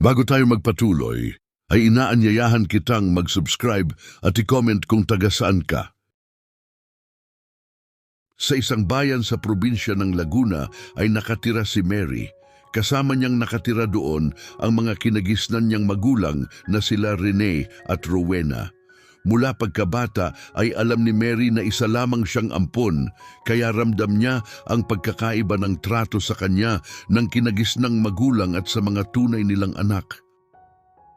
Bago tayo magpatuloy, ay inaanyayahan kitang mag-subscribe at i-comment kung taga saan ka. Sa isang bayan sa probinsya ng Laguna ay nakatira si Mary. Kasama niyang nakatira doon ang mga kinagisnan niyang magulang na sila Rene at Rowena. Mula pagkabata ay alam ni Mary na isa lamang siyang ampon, kaya ramdam niya ang pagkakaiba ng trato sa kanya ng kinagisnang magulang at sa mga tunay nilang anak.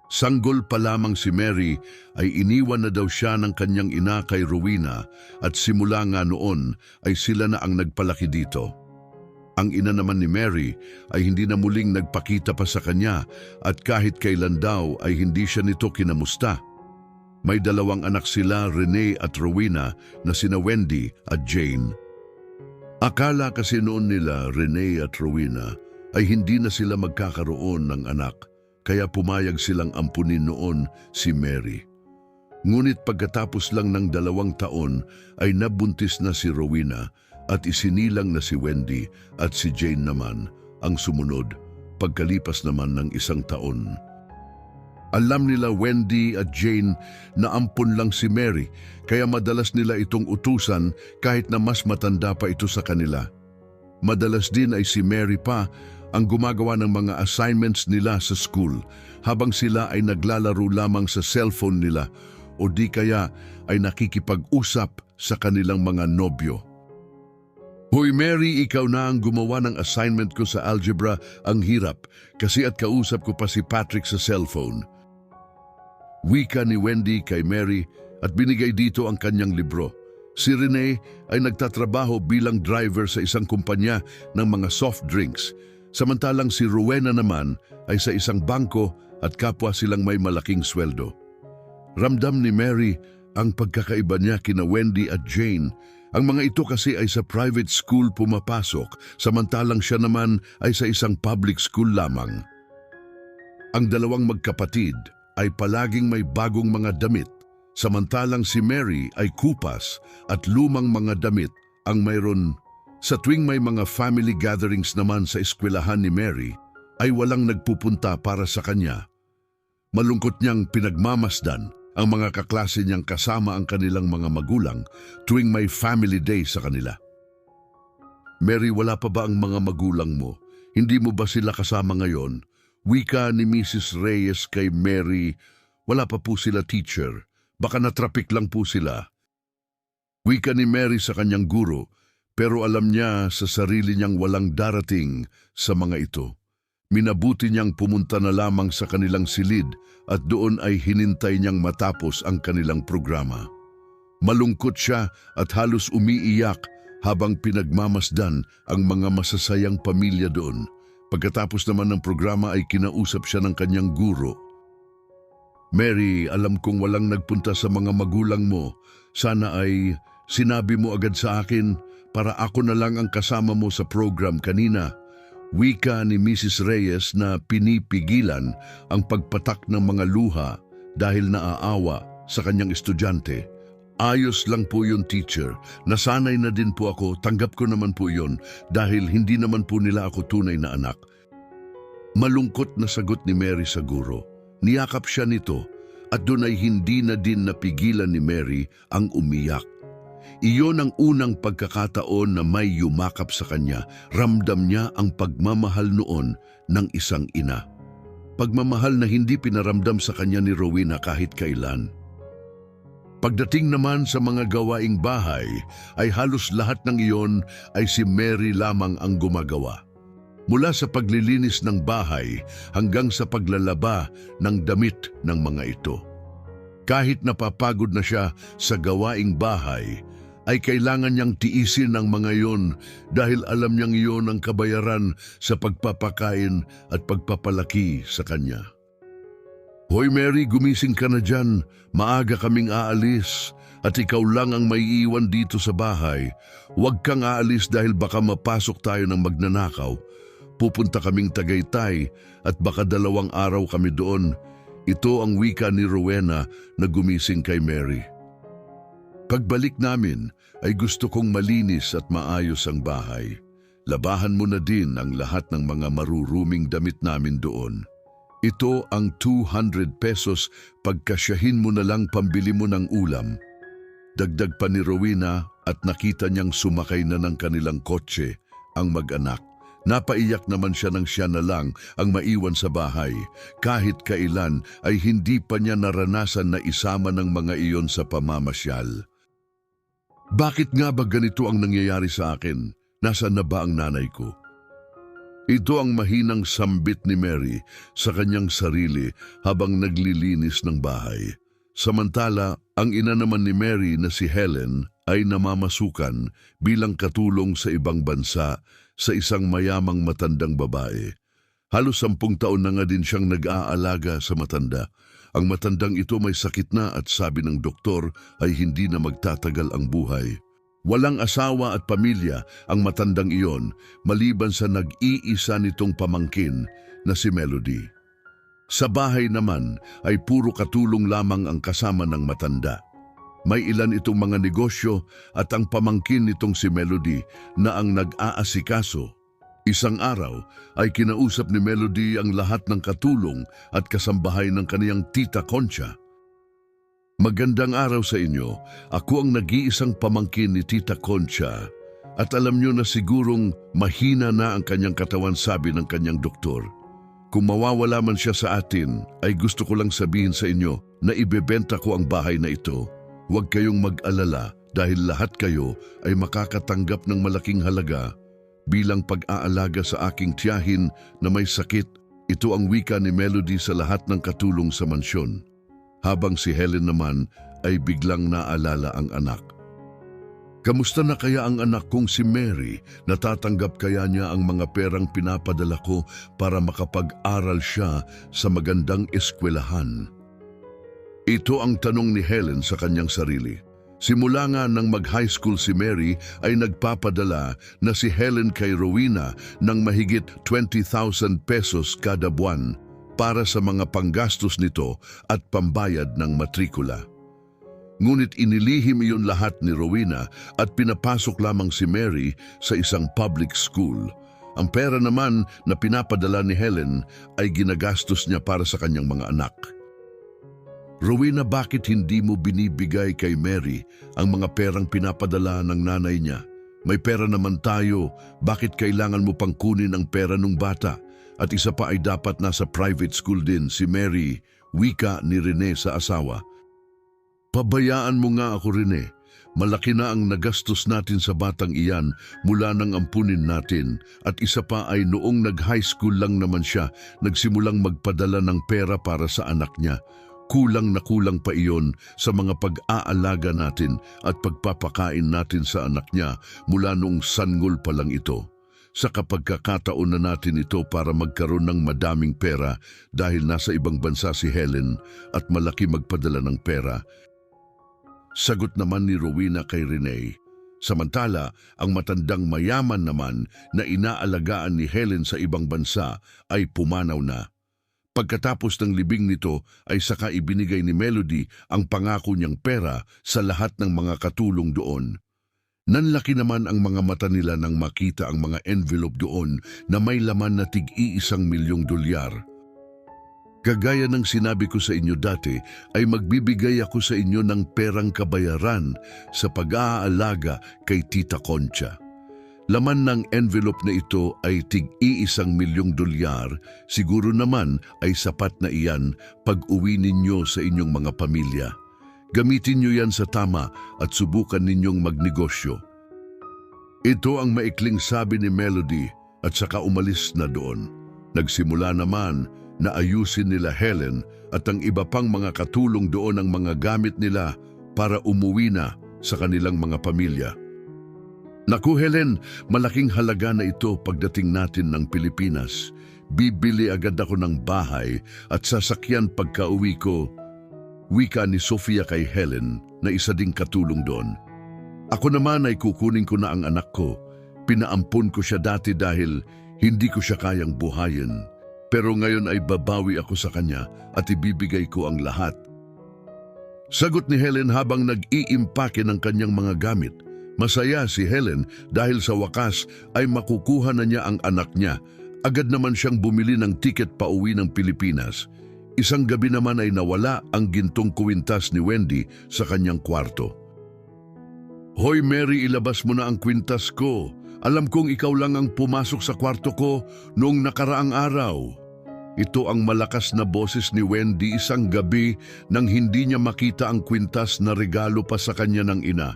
Sanggol pa lamang si Mary ay iniwan na daw siya ng kanyang ina kay Rowena at simula nga noon ay sila na ang nagpalaki dito. Ang ina naman ni Mary ay hindi na muling nagpakita pa sa kanya at kahit kailan daw ay hindi siya nito kinamusta. May dalawang anak sila, Rene at Rowena, na sina Wendy at Jane. Akala kasi noon nila, Rene at Rowena, ay hindi na sila magkakaroon ng anak, kaya pumayag silang ampunin noon si Mary. Ngunit pagkatapos lang ng 2 taon ay nabuntis na si Rowena at isinilang na si Wendy at si Jane naman ang sumunod pagkalipas naman ng 1 taon. Alam nila Wendy at Jane na ampun lang si Mary, kaya madalas nila itong utusan kahit na mas matanda pa ito sa kanila. Madalas din ay si Mary pa ang gumagawa ng mga assignments nila sa school habang sila ay naglalaro lamang sa cellphone nila o di kaya ay nakikipag-usap sa kanilang mga nobyo. Hoy Mary, ikaw na ang gumawa ng assignment ko sa algebra, ang hirap kasi at kausap ko pa si Patrick sa cellphone. Wika ni Wendy kay Mary at binigay dito ang kanyang libro. Si Rene ay nagtatrabaho bilang driver sa isang kumpanya ng mga soft drinks, samantalang si Rowena naman ay sa isang bangko at kapwa silang may malaking sweldo. Ramdam ni Mary ang pagkakaiba niya kina Wendy at Jane. Ang mga ito kasi ay sa private school pumapasok, samantalang siya naman ay sa isang public school lamang. Ang dalawang magkapatid ay palaging may bagong mga damit, samantalang si Mary ay kupas at lumang mga damit ang mayroon. Sa tuwing may mga family gatherings naman sa eskwelahan ni Mary, ay walang nagpupunta para sa kanya. Malungkot niyang pinagmamasdan ang mga kaklase niyang kasama ang kanilang mga magulang tuwing may family day sa kanila. Mary, wala pa ba ang mga magulang mo? Hindi mo ba sila kasama ngayon? Wika ni Mrs. Reyes kay Mary, wala pa po sila teacher, baka natrapik lang po sila. Wika ni Mary sa kanyang guro, pero alam niya sa sarili niyang walang darating sa mga ito. Minabuti niyang pumunta na lamang sa kanilang silid at doon ay hinintay niyang matapos ang kanilang programa. Malungkot siya at halos umiiyak habang pinagmamasdan ang mga masasayang pamilya doon. Pagkatapos naman ng programa ay kinausap siya ng kanyang guro. Mary, alam kong walang nagpunta sa mga magulang mo. Sana ay sinabi mo agad sa akin para ako na lang ang kasama mo sa program kanina. Wika ni Mrs. Reyes na pinipigilan ang pagpatak ng mga luha dahil naaawa sa kanyang estudyante. Ayos lang po yun, teacher. Nasanay na din po ako, tanggap ko naman po yun dahil hindi naman po nila ako tunay na anak. Malungkot na sagot ni Mary sa guro. Niyakap siya nito at doon ay hindi na din napigilan ni Mary ang umiyak. Iyon ang unang pagkakataon na may yumakap sa kanya. Ramdam niya ang pagmamahal noon ng isang ina. Pagmamahal na hindi pinaramdam sa kanya ni Rowena kahit kailan. Pagdating naman sa mga gawaing bahay, ay halos lahat ng iyon ay si Mary lamang ang gumagawa. Mula sa paglilinis ng bahay hanggang sa paglalaba ng damit ng mga ito. Kahit napapagod na siya sa gawaing bahay, ay kailangan niyang tiisin ang mga iyon dahil alam niyang iyon ang kabayaran sa pagpapakain at pagpapalaki sa kanya. Hoy Mary, gumising ka na dyan. Maaga kaming aalis at ikaw lang ang maiiwan dito sa bahay. Huwag kang aalis dahil baka mapasok tayo ng magnanakaw. Pupunta kaming Tagaytay at baka 2 araw kami doon. Ito ang wika ni Rowena na gumising kay Mary. Pagbalik namin ay gusto kong malinis at maayos ang bahay. Labahan mo na din ang lahat ng mga maruruming damit namin doon. Ito ang 200 pesos, pagkasyahin mo na lang pambili mo ng ulam. Dagdag pa ni Rowena at nakita niyang sumakay na ng kanilang kotse ang mag-anak. Napaiyak naman siya nang siya na lang ang maiwan sa bahay. Kahit kailan ay hindi pa niya naranasan na isama ng mga iyon sa pamamasyal. Bakit nga ba ganito ang nangyayari sa akin? Nasaan na ba ang nanay ko? Ito ang mahinang sambit ni Mary sa kanyang sarili habang naglilinis ng bahay. Samantala, ang ina naman ni Mary na si Helen ay namamasukan bilang katulong sa ibang bansa sa isang mayamang matandang babae. Halos 10 taon na nga din siyang nag-aalaga sa matanda. Ang matandang ito may sakit na at sabi ng doktor ay hindi na magtatagal ang buhay. Walang asawa at pamilya ang matandang iyon maliban sa nag-iisa nitong pamangkin na si Melody. Sa bahay naman ay puro katulong lamang ang kasama ng matanda. May ilan itong mga negosyo at ang pamangkin nitong si Melody na ang nag-aasikaso. Isang araw ay kinausap ni Melody ang lahat ng katulong at kasambahay ng kaniyang tita Concha. Magandang araw sa inyo. Ako ang nag-iisang pamangkin ni Tita Concha at alam niyo na sigurong mahina na ang kanyang katawan, sabi ng kanyang doktor. Kung mawawala man siya sa atin, ay gusto ko lang sabihin sa inyo na ibebenta ko ang bahay na ito. Huwag kayong mag-alala dahil lahat kayo ay makakatanggap ng malaking halaga bilang pag-aalaga sa aking tiyahin na may sakit. Ito ang wika ni Melody sa lahat ng katulong sa mansyon. Habang si Helen naman ay biglang naalala ang anak. Kamusta na kaya ang anak kong si Mary? Natatanggap kaya niya ang mga perang pinapadala ko para makapag-aral siya sa magandang eskwelahan? Ito ang tanong ni Helen sa kanyang sarili. Simula nga nang mag-high school si Mary ay nagpapadala na si Helen kay Rowena ng mahigit 20,000 pesos kada buwan para sa mga panggastos nito at pambayad ng matrikula. Ngunit inilihim iyon lahat ni Rowena at pinapasok lamang si Mary sa isang public school. Ang pera naman na pinapadala ni Helen ay ginagastos niya para sa kanyang mga anak. Rowena, bakit hindi mo binibigay kay Mary ang mga perang pinapadala ng nanay niya? May pera naman tayo, bakit kailangan mo pang kunin ang pera ng bata? At isa pa ay dapat nasa private school din si Mary, wika ni Rene sa asawa. Pabayaan mo nga ako, Rene. Malaki na ang nagastos natin sa batang iyan mula nang ampunin natin. At isa pa ay noong nag-high school lang naman siya, nagsimulang magpadala ng pera para sa anak niya. Kulang na kulang pa iyon sa mga pag-aalaga natin at pagpapakain natin sa anak niya mula noong sanggol pa lang ito. Sa kapagkakataon na natin ito para magkaroon ng madaming pera dahil nasa ibang bansa si Helen at malaki magpadala ng pera. Sagot naman ni Rowena kay Rene. Samantala, ang matandang mayaman naman na inaalagaan ni Helen sa ibang bansa ay pumanaw na. Pagkatapos ng libing nito ay saka ibinigay ni Melody ang pangako niyang pera sa lahat ng mga katulong doon. Nanlaki naman ang mga mata nila nang makita ang mga envelope doon na may laman na tig-1 milyong dolyar. Kagaya ng sinabi ko sa inyo dati, ay magbibigay ako sa inyo ng perang kabayaran sa pag-aalaga kay Tita Concha. Laman ng envelope na ito ay tig-1 milyong dolyar, siguro naman ay sapat na iyan pag-uwi ninyo sa inyong mga pamilya. Gamitin niyo yan sa tama at subukan ninyong magnegosyo. Ito ang maikling sabi ni Melody at saka umalis na doon. Nagsimula naman na ayusin nila Helen at ang iba pang mga katulong doon ang mga gamit nila para umuwi na sa kanilang mga pamilya. Naku Helen, malaking halaga na ito pagdating natin ng Pilipinas. Bibili agad ako ng bahay at sasakyan pagka-uwi ko. Wika ni Sofia kay Helen na isa ding katulong doon. Ako naman ay kukunin ko na ang anak ko. Pinaampun ko siya dati dahil hindi ko siya kayang buhayin. Pero ngayon ay babawi ako sa kanya at ibibigay ko ang lahat. Sagot ni Helen habang nag-iimpake ng kanyang mga gamit. Masaya si Helen dahil sa wakas ay makukuha na niya ang anak niya Agad naman siyang bumili ng tiket pauwi ng Pilipinas. Isang gabi naman ay nawala ang gintong kwintas ni Wendy sa kanyang kwarto. "Hoy Mary, ilabas mo na ang kwintas ko. Alam kong ikaw lang ang pumasok sa kwarto ko noong nakaraang araw." Ito ang malakas na boses ni Wendy isang gabi nang hindi niya makita ang kwintas na regalo pa sa kanya ng ina.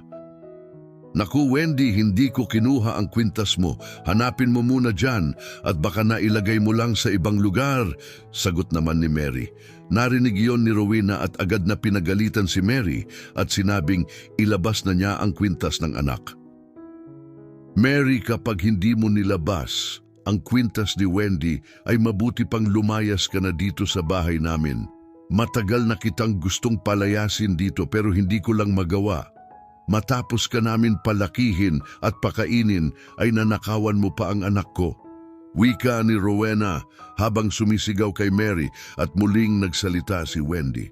"Naku Wendy, hindi ko kinuha ang kwintas mo. Hanapin mo muna dyan at baka nailagay mo lang sa ibang lugar," sagot naman ni Mary. Narinig iyon ni Rowena at agad na pinagalitan si Mary at sinabing ilabas na niya ang kwintas ng anak. "Mary, kapag hindi mo nilabas ang kwintas ni Wendy ay mabuti pang lumayas ka na dito sa bahay namin. Matagal na kitang gustong palayasin dito pero hindi ko lang magawa. Matapos ka namin palakihin at pakainin ay nanakawan mo pa ang anak ko," wika ni Rowena habang sumisigaw kay Mary at muling nagsalita si Wendy.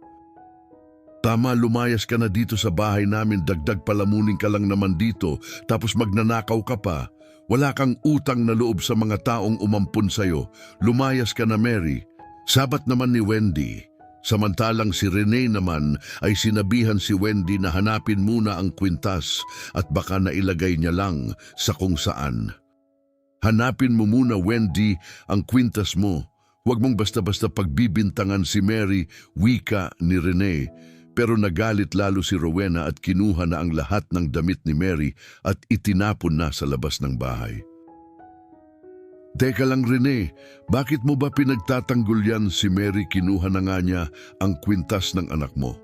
"Tama, lumayas ka na dito sa bahay namin, dagdag palamunin ka lang naman dito tapos magnanakaw ka pa. Wala kang utang na loob sa mga taong umampun sa'yo. Lumayas ka na Mary." Sabat naman ni Wendy. Samantalang si Rene naman ay sinabihan si Wendy na hanapin muna ang kwintas at baka nailagay niya lang sa kung saan. "Hanapin mo muna Wendy ang kwintas mo. Huwag mong basta-basta pagbibintangan si Mary," wika ni Rene. Pero nagalit lalo si Rowena at kinuha na ang lahat ng damit ni Mary at itinapon na sa labas ng bahay. "Teka lang Rene, bakit mo ba pinagtatanggol yan si Mary? Kinuha na nga niya ang kwintas ng anak mo.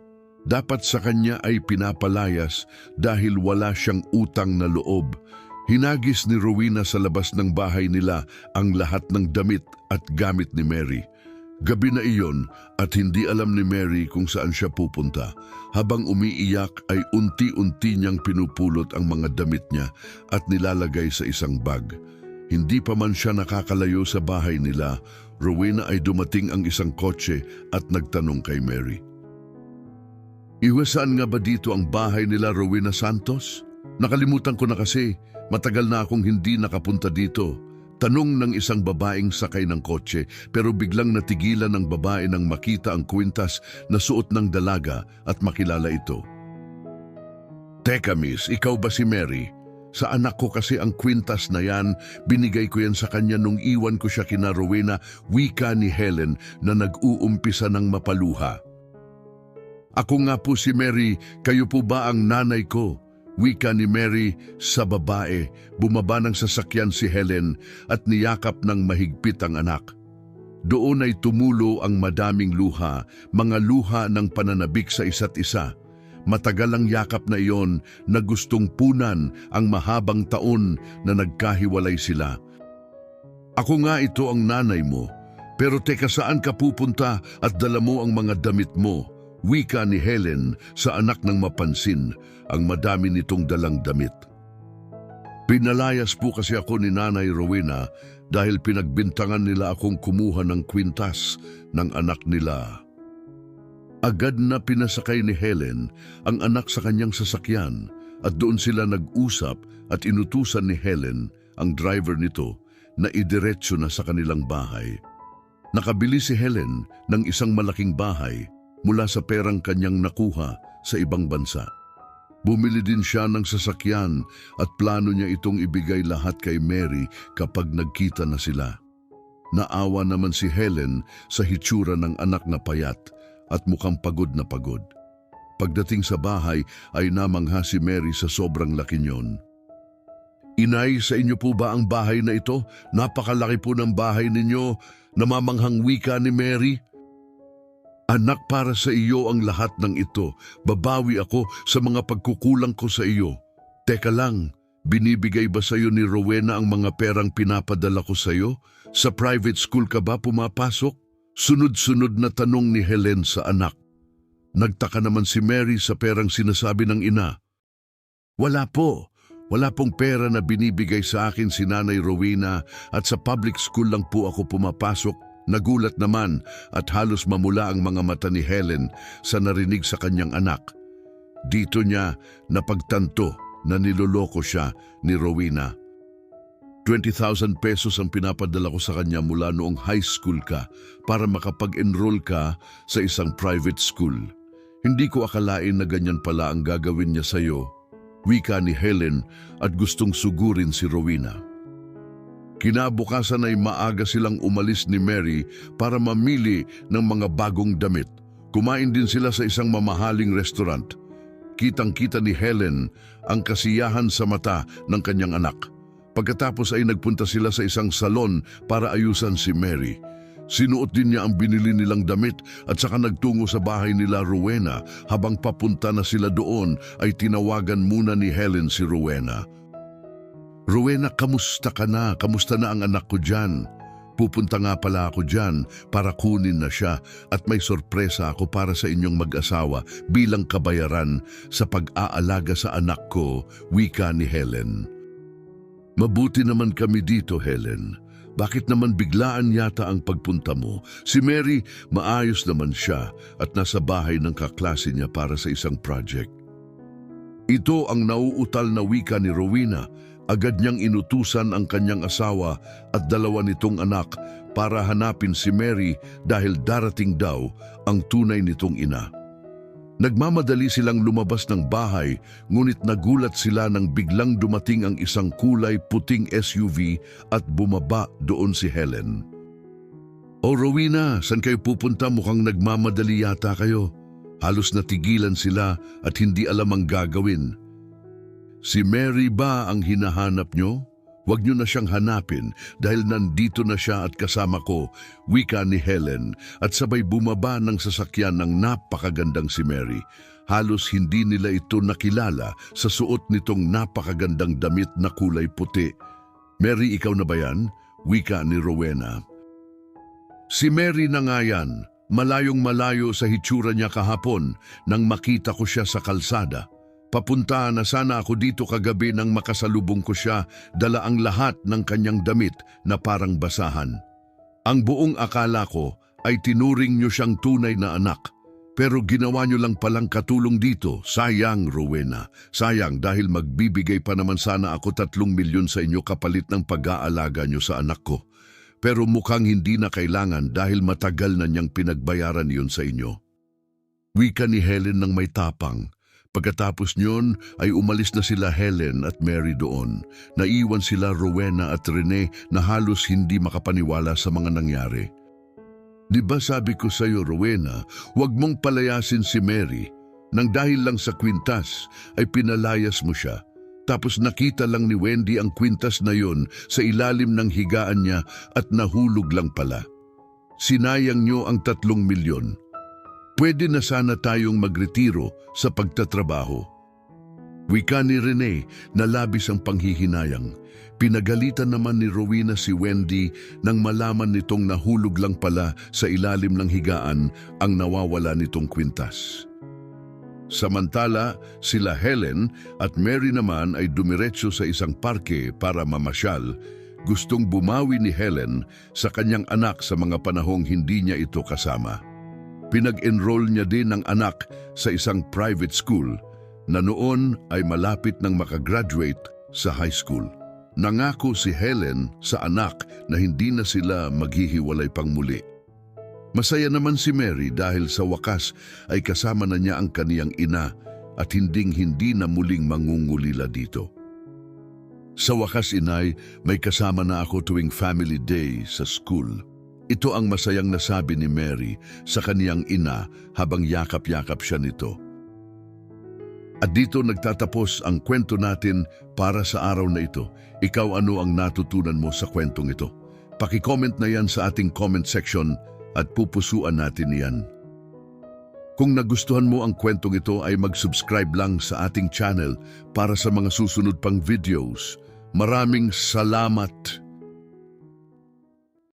Dapat sa kanya ay pinapalayas dahil wala siyang utang na loob." Hinagis ni Rowena sa labas ng bahay nila ang lahat ng damit at gamit ni Mary. Gabi na iyon at hindi alam ni Mary kung saan siya pupunta. Habang umiiyak ay unti-unti niyang pinupulot ang mga damit niya at nilalagay sa isang bag. Hindi pa man siya nakakalayo sa bahay nila, Rowena ay dumating ang isang kotse at nagtanong kay Mary. "Saan nga ba dito ang bahay nila Rowena Santos? Nakalimutan ko na kasi, matagal na akong hindi nakapunta dito," tanong ng isang babaeng sakay ng kotse pero biglang natigilan ng babae nang makita ang kwintas na suot ng dalaga at makilala ito. "Teka miss, ikaw ba si Mary? Sa anak ko kasi ang kwintas na yan, binigay ko yan sa kanya nung iwan ko siya kina Rowena," wika ni Helen na nag-uumpisa ng mapaluha. "Ako nga po si Mary, kayo po ba ang nanay ko?" wika ni Mary sa babae. Bumaba ng sasakyan si Helen at niyakap ng mahigpit ang anak. Doon ay tumulo ang madaming luha, mga luha ng pananabik sa isa't isa. Matagal ang yakap na iyon na gustong punan ang mahabang taon na nagkahiwalay sila. "Ako nga ito ang nanay mo, pero teka saan ka pupunta at dala mo ang mga damit mo?" wika ni Helen sa anak nang mapansin ang madami nitong dalang damit. "Pinalayas po kasi ako ni Nanay Rowena dahil pinagbintangan nila akong kumuha ng kwintas ng anak nila." Agad na pinasakay ni Helen ang anak sa kanyang sasakyan at doon sila nag-usap at inutusan ni Helen ang driver nito na idiretso na sa kanilang bahay. Nakabili si Helen ng isang malaking bahay mula sa perang kanyang nakuha sa ibang bansa. Bumili din siya ng sasakyan at plano niya itong ibigay lahat kay Mary kapag nagkita na sila. Naawa naman si Helen sa hitsura ng anak na payat at mukhang pagod na pagod. Pagdating sa bahay ay namangha si Mary sa sobrang laki niyon. "Inay, sa inyo po ba ang bahay na ito? Napakalaki po ng bahay ninyo," namamanghang wika ni Mary. "Anak, para sa iyo ang lahat ng ito. Babawi ako sa mga pagkukulang ko sa iyo." "Teka lang, binibigay ba sa iyo ni Rowena ang mga perang pinapadala ko sa iyo? Sa private school ka ba pumapasok?" Sunod-sunod na tanong ni Helen sa anak. Nagtaka naman si Mary sa perang sinasabi ng ina. Wala pong pera na binibigay sa akin si Nanay Rowena at sa public school lang po ako pumapasok." Nagulat naman at halos mamula ang mga mata ni Helen sa narinig sa kanyang anak. Dito niya napagtanto na niloloko siya ni Rowena. 20,000 pesos ang pinapadala ko sa kanya mula noong high school ka para makapag-enroll ka sa isang private school. Hindi ko akalain na ganyan pala ang gagawin niya sa'yo, wika ni Helen at gustong sugurin si Rowena. Kinabukasan ay maaga silang umalis ni Mary para mamili ng mga bagong damit. Kumain din sila sa isang mamahaling restaurant. Kitang-kita ni Helen ang kasiyahan sa mata ng kanyang anak. Pagkatapos ay nagpunta sila sa isang salon para ayusan si Mary. Sinuot din niya ang binili nilang damit at saka nagtungo sa bahay nila Rowena. Habang papunta na sila doon ay tinawagan muna ni Helen si Rowena. Rowena, kamusta ka na? Kamusta na ang anak ko dyan? Pupunta nga pala ako dyan para kunin na siya at may sorpresa ako para sa inyong mag-asawa bilang kabayaran sa pag-aalaga sa anak ko, wika ni Helen. Mabuti naman kami dito, Helen. Bakit naman biglaan yata ang pagpunta mo? Si Mary, maayos naman siya at nasa bahay ng kaklase niya para sa isang project. Ito ang nauutal na wika ni Rowena. Agad niyang inutusan ang kanyang asawa at dalawa nitong anak para hanapin si Mary dahil darating daw ang tunay nitong ina. Nagmamadali silang lumabas ng bahay, ngunit nagulat sila nang biglang dumating ang isang kulay puting SUV at bumaba doon si Helen. "O Rowena, saan kayo pupunta? Mukhang nagmamadali yata kayo." Halos natigilan sila at hindi alam ang gagawin. "Si Mary ba ang hinahanap nyo? Huwag nyo na siyang hanapin dahil nandito na siya at kasama ko," wika ni Helen at sabay bumaba ng sasakyan ng napakagandang si Mary. Halos hindi nila ito nakilala sa suot nitong napakagandang damit na kulay puti. "Mary, ikaw na ba yan?" wika ni Rowena. "Si Mary na nga yan. Malayong malayo sa hitsura niya kahapon nang makita ko siya sa kalsada. Papunta na sana ako dito kagabi nang makasalubong ko siya, dala ang lahat ng kanyang damit na parang basahan. Ang buong akala ko ay tinuring niyo siyang tunay na anak. Pero ginawa niyo lang palang katulong dito. Sayang, Rowena. Sayang dahil magbibigay pa naman sana ako 3 milyon sa inyo kapalit ng pag-aalaga niyo sa anak ko. Pero mukhang hindi na kailangan dahil matagal na niyang pinagbayaran yun sa inyo." Wika ni Helen ng may tapang. Pagkatapos niyon ay umalis na sila Helen at Mary doon. Naiwan sila Rowena at Rene na halos hindi makapaniwala sa mga nangyari. "Di ba sabi ko sa iyo, Rowena, huwag mong palayasin si Mary. Nang dahil lang sa kwintas ay pinalayas mo siya. Tapos nakita lang ni Wendy ang kwintas na yon sa ilalim ng higaan niya at nahulog lang pala. Sinayang niyo ang 3 milyon. Pwede na sana tayong magretiro sa pagtatrabaho." Wika ni Rene na labis ang panghihinayang. Pinagalitan naman ni Rowena si Wendy nang malaman nitong nahulog lang pala sa ilalim ng higaan ang nawawala nitong kwintas. Samantala, sila Helen at Mary naman ay dumiretso sa isang parke para mamasyal. Gustong bumawi ni Helen sa kanyang anak sa mga panahong hindi niya ito kasama. Pinag-enroll niya din ang anak sa isang private school na noon ay malapit nang makagraduate sa high school. Nangako si Helen sa anak na hindi na sila maghihiwalay pang muli. Masaya naman si Mary dahil sa wakas ay kasama na niya ang kaniyang ina at hinding-hindi na muling mangungulila dito. "Sa wakas, inay, may kasama na ako tuwing family day sa school." Ito ang masayang nasabi ni Mary sa kaniyang ina habang yakap-yakap siya nito. At dito nagtatapos ang kwento natin para sa araw na ito. Ikaw, ano ang natutunan mo sa kwentong ito? Paki-comment na yan sa ating comment section at pupusuan natin yan. Kung nagustuhan mo ang kwentong ito ay mag-subscribe lang sa ating channel para sa mga susunod pang videos. Maraming salamat!